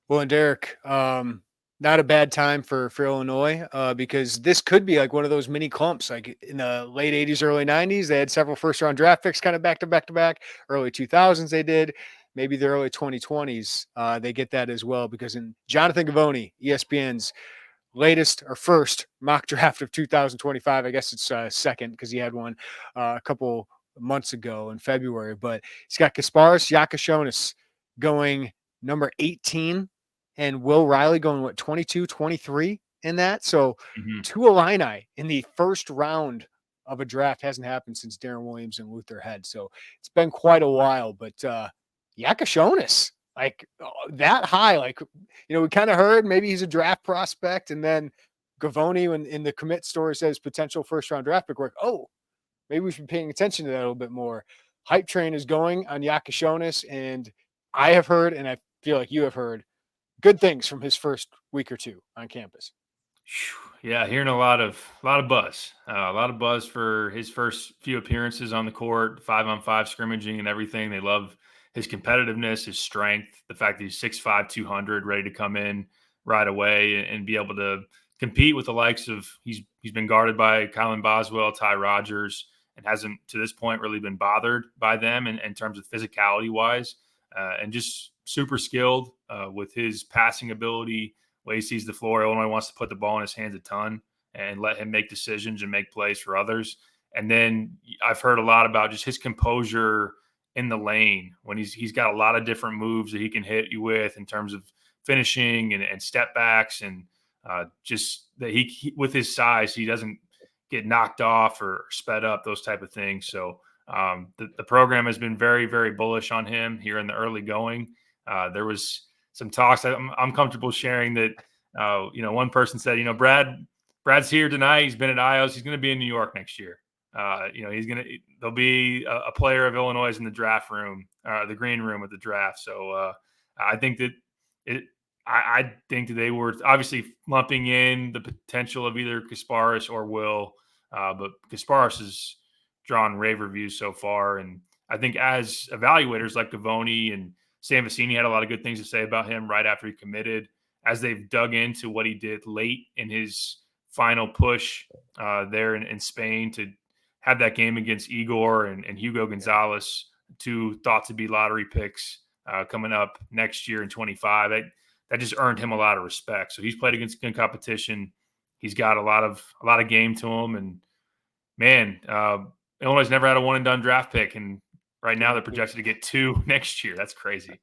Well, and Derek, not a bad time for Illinois because this could be like one of those mini clumps. Like in the late 80s, early 90s, they had several first-round draft picks kind of back to back. Early 2000s they did. Maybe the early 2020s they get that as well because in Jonathan Gavoni, ESPN's latest or first mock draft of 2025, I guess it's second because he had one a couple months ago in February, but he's got Kasparis Yakashonis going number 18 and Will Riley going 22, 23 in that. So 2 Illini in the first round of a draft hasn't happened since Darren Williams and Luther Head. So it's been quite a while, but Yakashonis, like that high, like, we kind of heard maybe he's a draft prospect, and then Gavoni in the commit story says potential first round draft pick. We're like, oh, maybe we should be paying attention to that a little bit more. Hype train is going on Yakashonis, and I have heard, and I feel like you have heard, good things from his first week or two on campus. Yeah, hearing a lot of buzz for his first few appearances on the court, 5-on-5 scrimmaging and everything. They love his competitiveness, his strength, the fact that he's 6'5", 200, ready to come in right away and be able to compete with the likes of he's been guarded by Kylan Boswell, Ty Rodgers, and hasn't to this point really been bothered by them in terms of physicality wise, and just super skilled with his passing ability, way he sees the floor. Illinois wants to put the ball in his hands a ton and let him make decisions and make plays for others. And then I've heard a lot about just his composure in the lane, when he's got a lot of different moves that he can hit you with in terms of finishing and step backs, and just that he with his size, he doesn't get knocked off or sped up, those type of things. So the program has been very, very bullish on him here in the early going. There was some talks I'm comfortable sharing that, one person said, Brad's here tonight. He's been at Ios. He's going to be in New York next year. There'll be a player of Illinois in the draft room, the green room at the draft. So I think that I think that they were obviously lumping in the potential of either Kasparis or Will, but Kasparis has drawn rave reviews so far. And I think as evaluators like Gavoni and Sam Vecini had a lot of good things to say about him right after he committed, as they've dug into what he did late in his final push there in Spain to have that game against Igor and Hugo Gonzalez, two thought to be lottery picks coming up next year in 25. That just earned him a lot of respect. So he's played against good competition. He's got a lot of game to him. And man, Illinois never had a one and done draft pick, and right now they're projected to get 2 next year. That's crazy.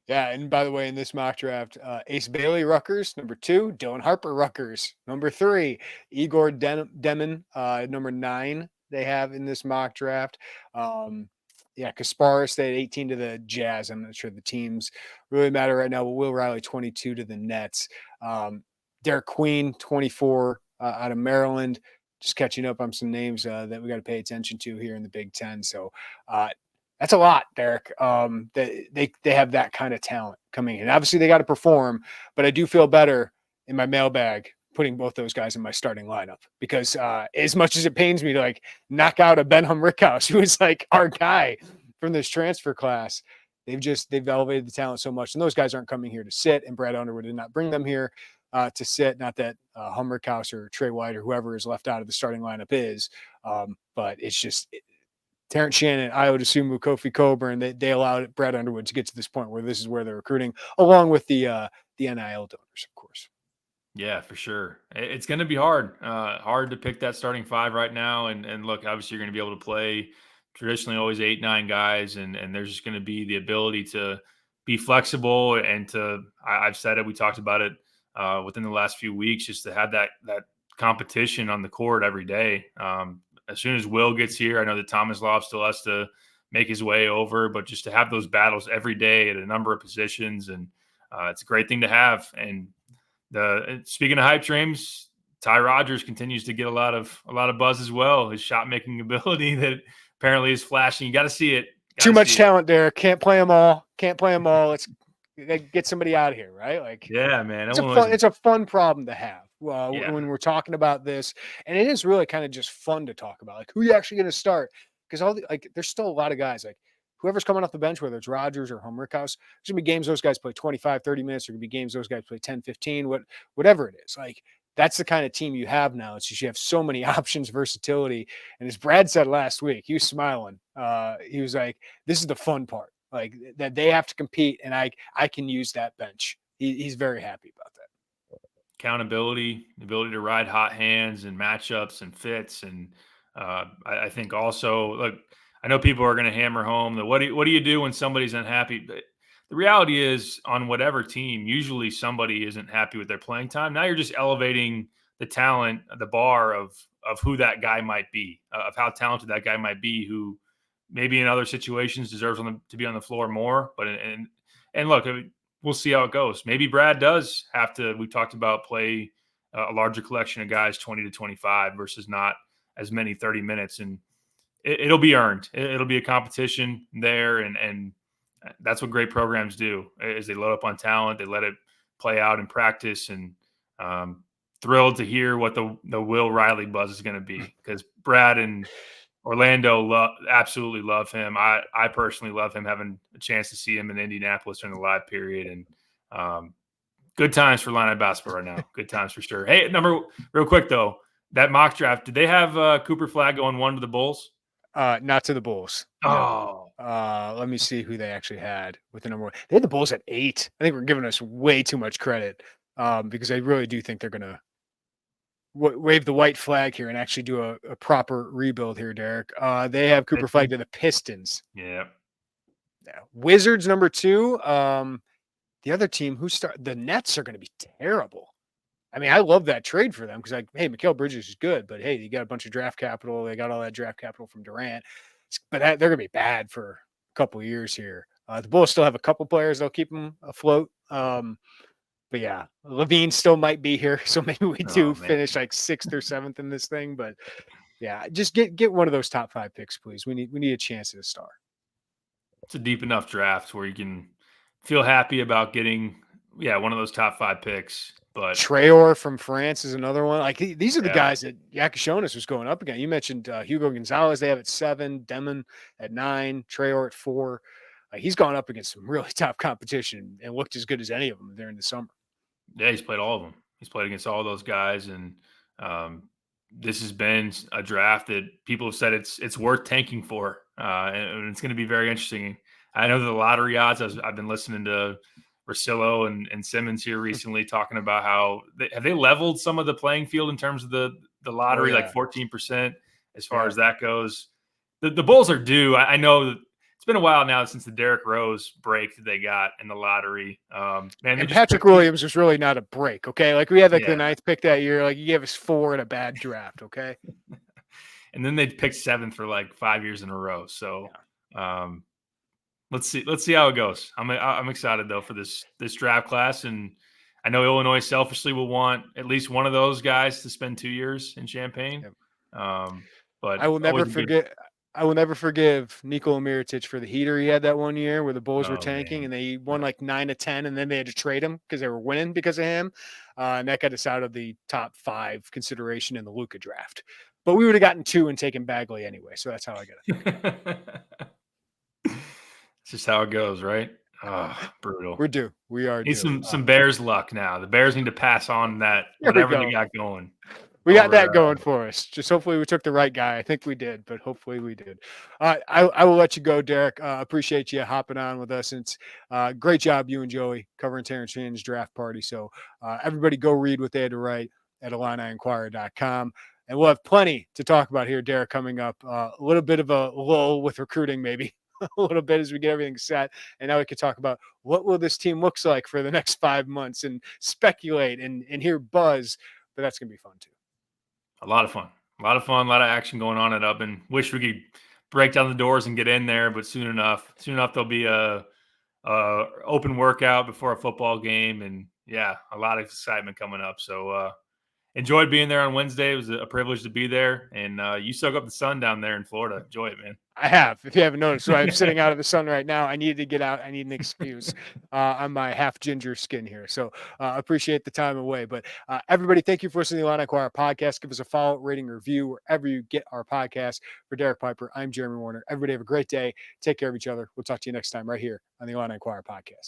Yeah, and by the way, in this mock draft, Ace Bailey, Rutgers, number 2. Dylan Harper, Rutgers, number 3. Igor Demon, number 9. They have in this mock draft. Kasparis, they had 18 to the Jazz. I'm not sure the teams really matter right now, but Will Riley, 22 to the Nets. Derek Queen, 24 out of Maryland. Just catching up on some names that we got to pay attention to here in the Big Ten. So that's a lot, Derek. They have that kind of talent coming in. Obviously, they got to perform, but I do feel better in my mailbag putting both those guys in my starting lineup, because as much as it pains me to knock out a Benham Rickhouse, who is our guy from this transfer class, they've elevated the talent so much, and those guys aren't coming here to sit. And Brad Underwood did not bring them here to sit. Not that Humrickhouse or Trey White or whoever is left out of the starting lineup is, but it's just Terrence Shannon, Io DeSumo, Kofi Coburn. They allowed Brad Underwood to get to this point where this is where they're recruiting, along with the NIL donors, of course. Yeah, for sure. It's going to be hard to pick that starting 5 right now. And look, obviously you're going to be able to play traditionally always 8, 9 guys. And there's just going to be the ability to be flexible and I've said it, we talked about it within the last few weeks, just to have that competition on the court every day. As soon as Will gets here, I know that Thomas Love still has to make his way over, but just to have those battles every day at a number of positions, and it's a great thing to have. And speaking of hype dreams, Ty Rodgers continues to get a lot of buzz as well. His shot making ability that apparently is flashing. You got to see it. Too much talent there. Can't play them all. Let's get somebody out of here, right? Yeah, man. It's a fun problem to have when we're talking about this, and it is really kind of just fun to talk about, who are you actually going to start? Because there's still a lot of guys whoever's coming off the bench, whether it's Rodgers or Humrickhouse, there's going to be games those guys play 25, 30 minutes. There going to be games those guys play 10, 15, whatever it is. That's the kind of team you have now. It's just you have so many options, versatility. And as Brad said last week, he was smiling. He was like, this is the fun part, that they have to compete, and I can use that bench. He's very happy about that. Accountability, the ability to ride hot hands and matchups and fits. And I think also, look, I know people are going to hammer home that what do you do when somebody's unhappy? But the reality is, on whatever team, usually somebody isn't happy with their playing time. Now you're just elevating the talent, the bar of who that guy might be, of how talented that guy might be, who maybe in other situations deserves to be on the floor more. But and look, we'll see how it goes. Maybe Brad does have to. We talked about play a larger collection of guys, 20 to 25 versus not as many 30 minutes, and it'll be earned. It'll be a competition there, and that's what great programs do. Is they load up on talent, they let it play out in practice, and thrilled to hear what the Will Riley buzz is going to be, because Brad and Orlando absolutely love him. I personally love him, having a chance to see him in Indianapolis during the live period, and good times for Illini basketball right now. Good times for sure. Hey, real quick though, that mock draft, did they have Cooper Flagg going 1 to the Bulls? Not to the Bulls. No. Let me see who they actually had with the number 1. They had the Bulls at 8. I think we're giving us way too much credit because I really do think they're going to wave the white flag here and actually do a proper rebuild here, Derek. They have Cooper Flagg to the Pistons. Yeah. Wizards number 2. The other team the Nets are going to be terrible. I mean, I love that trade for them because, hey, Mikal Bridges is good, but hey, you got a bunch of draft capital. They got all that draft capital from Durant, but they're going to be bad for a couple of years here. The Bulls still have a couple players that'll keep them afloat. But yeah, Levine still might be here, so maybe we do finish like 6th or 7th in this thing. But yeah, just get one of those top 5 picks, please. We need a chance at a star. It's a deep enough draft where you can feel happy about getting one of those top 5 picks. But Traore from France is another one. Like these are the guys that Yakashonis was going up against. You mentioned Hugo Gonzalez. They have at 7, Demon at 9, Traore at 4. He's gone up against some really tough competition and looked as good as any of them during the summer. Yeah, he's played all of them. He's played against all those guys, and this has been a draft that people have said it's worth tanking for, and it's going to be very interesting. I know the lottery odds. I've been listening to Rosillo and Simmons here recently talking about how they leveled some of the playing field in terms of the lottery, like 14% as far as that goes. The Bulls are due. I know it's been a while now since the Derrick Rose break that they got in the lottery. And Patrick Williams was really not a break, okay? Like we had the 9th pick that year. Like you gave us 4 in a bad draft, okay? And then they picked 7th for like 5 years in a row. So let's see how it goes. I'm excited though for this draft class, and I know Illinois selfishly will want at least one of those guys to spend 2 years in Champaign. But I will never forget. I will never forgive Nikola Mirotic for the heater he had that one year where the Bulls were tanking and they won like 9 of 10, and then they had to trade him because they were winning because of him. And that got us out of the top 5 consideration in the Luka draft. But we would have gotten 2 and taken Bagley anyway. So that's how I got it. It's just how it goes, right? Oh, brutal. We're due. We are need due. some Bears luck now. The Bears need to pass on that whatever they got going. We got that going for us. Just hopefully we took the right guy. I think we did, but hopefully we did. I will let you go, Derek. Appreciate you hopping on with us. It's great job, you and Joey, covering Terrence Shannon's draft party. So everybody go read what they had to write at IlliniInquirer.com. And we'll have plenty to talk about here, Derek, coming up. A little bit of a lull with recruiting, maybe. A little bit as we get everything set. And now we can talk about what will this team looks like for the next 5 months and speculate and hear buzz. But that's going to be fun, too. A lot of fun, a lot of action going on at Ubben. Wish we could break down the doors and get in there, but soon enough there'll be a open workout before a football game, and a lot of excitement coming up. So enjoyed being there on Wednesday. It was a privilege to be there, and you soak up the sun down there in Florida. Enjoy it, man. I have, if you haven't noticed. So I'm sitting out of the sun right now. I needed to get out. I need an excuse on my half ginger skin here. So appreciate the time away. But everybody, thank you for listening to the Illini Inquirer Podcast. Give us a follow, rating, review wherever you get our podcast. For Derek Piper, I'm Jeremy Werner. Everybody have a great day. Take care of each other. We'll talk to you next time right here on the Illini Inquirer Podcast.